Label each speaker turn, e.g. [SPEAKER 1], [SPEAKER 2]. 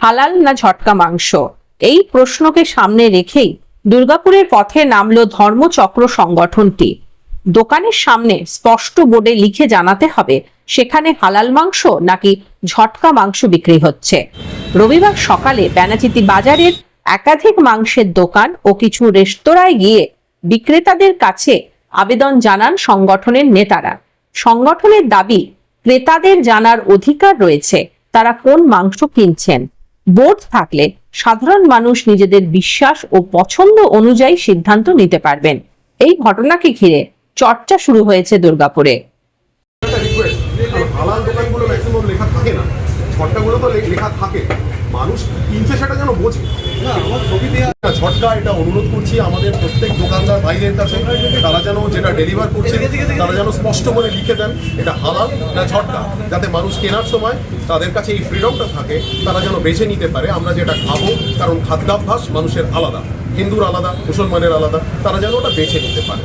[SPEAKER 1] হালাল না ঝটকা মাংস, এই প্রশ্নকে সামনে রেখেই দুর্গাপুরের পথে নামলো ধর্মচক্র সংগঠনটি। দোকানের সামনে স্পষ্ট বোর্ডে লিখে জানাতে হবে সেখানে হালাল মাংস নাকি ঝটকা মাংস বিক্রি হচ্ছে। রবিবার সকালে ব্যানাচিতি বাজারের একাধিক মাংসের দোকান ও কিছু রেস্তোরাঁয় গিয়ে বিক্রেতাদের কাছে আবেদন জানান সংগঠনের নেতারা। সংগঠনের দাবি, ক্রেতাদের জানার অধিকার রয়েছে তারা কোন মাংস কিনছেন। বোর্ড থাকলে সাধারণ মানুষ নিজেদের বিশ্বাস ও পছন্দ অনুযায়ী সিদ্ধান্ত নিতে পারবেন। এই ঘটনাকে ঘিরে চর্চা শুরু হয়েছে দুর্গাপুরে।
[SPEAKER 2] হালাল দোকানগুলো ম্যাক্সিমাম লেখা থাকে না, ঝটকাগুলো তো লেখা থাকে, মানুষ কিনছে সেটা যেন বোঝে। ঝটকা এটা অনুরোধ করছি আমাদের প্রত্যেক দোকানদার ভাইদের কাছে, তারা যেন যেটা ডেলিভার করছে তারা যেন স্পষ্ট করে লিখে দেন এটা হালাল না ঝটকা, যাতে মানুষ কেনার সময় তাদের কাছে এই ফ্রিডমটা থাকে, তারা যেন বেছে নিতে পারে আমরা যেটা খাবো। কারণ খাদ্যাভ্যাস মানুষের আলাদা, হিন্দুর আলাদা, মুসলমানের আলাদা, তারা যেন ওটা বেছে নিতে পারে।